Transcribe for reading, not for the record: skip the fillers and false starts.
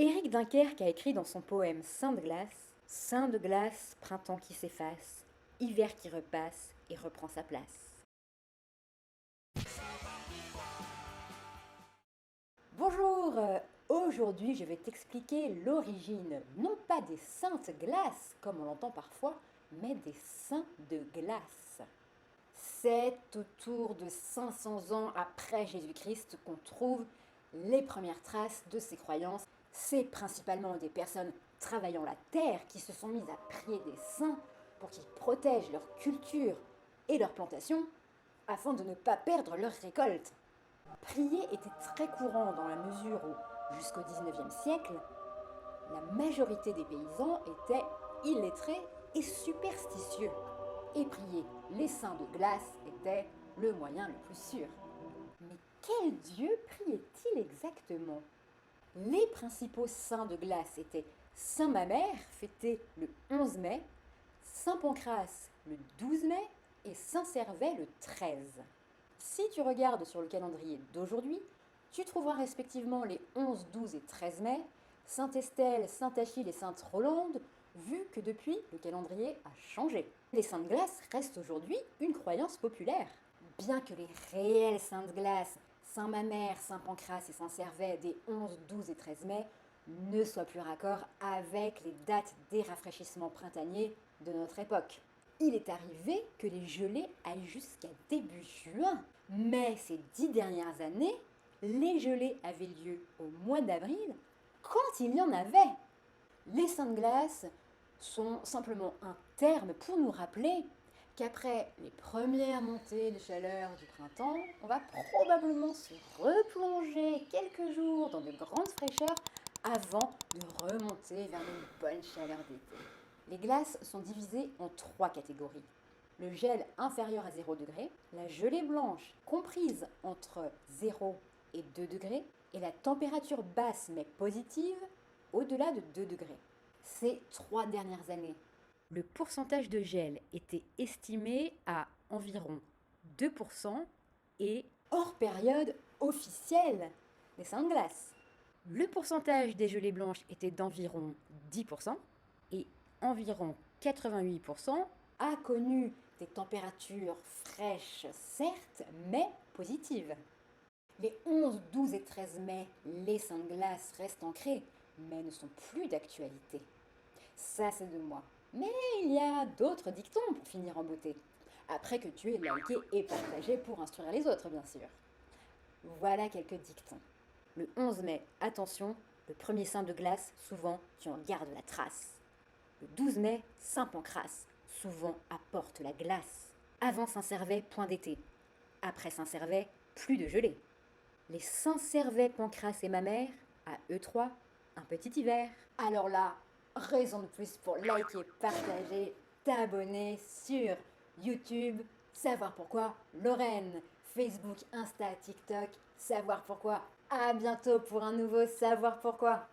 Éric Dunkerque a écrit dans son poème Saint de glace, printemps qui s'efface, hiver qui repasse et reprend sa place. Bonjour, aujourd'hui je vais t'expliquer l'origine, non pas des saintes glaces, comme on l'entend parfois, mais des saints de glace. C'est autour de 500 ans après Jésus-Christ qu'on trouve les premières traces de ces croyances. C'est principalement des personnes travaillant la terre qui se sont mises à prier des saints pour qu'ils protègent leur culture et leur plantation afin de ne pas perdre leur récolte. Prier était très courant dans la mesure où, jusqu'au XIXe siècle, la majorité des paysans étaient illettrés et superstitieux. Et prier les saints de glace était le moyen le plus sûr. Mais quel dieu priait-il exactement? Les principaux saints de glace étaient Saint Mamère, fêté le 11 mai, Saint Pancrace le 12 mai et Saint Servais le 13. Si tu regardes sur le calendrier d'aujourd'hui, tu trouveras respectivement les 11, 12 et 13 mai, Sainte Estelle, Sainte Achille et Sainte Rolande, vu que depuis, le calendrier a changé. Les saints de glace restent aujourd'hui une croyance populaire. Bien que les réels saints de glace, Saint Mamère, Saint Pancrace et Saint Servais des 11, 12 et 13 mai, ne soient plus raccords avec les dates des rafraîchissements printaniers de notre époque. Il est arrivé que les gelées aillent jusqu'à début juin, mais ces 10 dernières années, les gelées avaient lieu au mois d'avril, quand il y en avait. Les saints de glace sont simplement un terme pour nous rappeler qu'après les premières montées de chaleur du printemps, on va probablement se replonger quelques jours dans de grandes fraîcheurs avant de remonter vers une bonne chaleur d'été. Les glaces sont divisées en 3 catégories. Le gel inférieur à 0 degré, la gelée blanche comprise entre 0 et 2 degrés, et la température basse mais positive au-delà de 2 degrés. Ces 3 dernières années, le pourcentage de gel était estimé à environ 2% et hors période officielle des saints de glace. Le pourcentage des gelées blanches était d'environ 10% et environ 88% a connu des températures fraîches, certes, mais positives. Les 11, 12 et 13 mai, les saints de glace restent ancrés, mais ne sont plus d'actualité. Ça, c'est de moi. Mais il y a d'autres dictons pour finir en beauté. Après que tu aies liké et partagé pour instruire les autres, bien sûr. Voilà quelques dictons. Le 11 mai, attention, le premier saint de glace, souvent tu en gardes la trace. Le 12 mai, Saint Pancrace, souvent apporte la glace. Avant Saint-Servais, point d'été. Après Saint-Servais, plus de gelée. Les Saint-Servais, Pancrace et Mamère, à eux trois, un petit hiver. Alors là, raison de plus pour liker, partager, t'abonner sur YouTube, Savoir pourquoi Lorraine, Facebook, Insta, TikTok, Savoir pourquoi. À bientôt pour un nouveau Savoir pourquoi.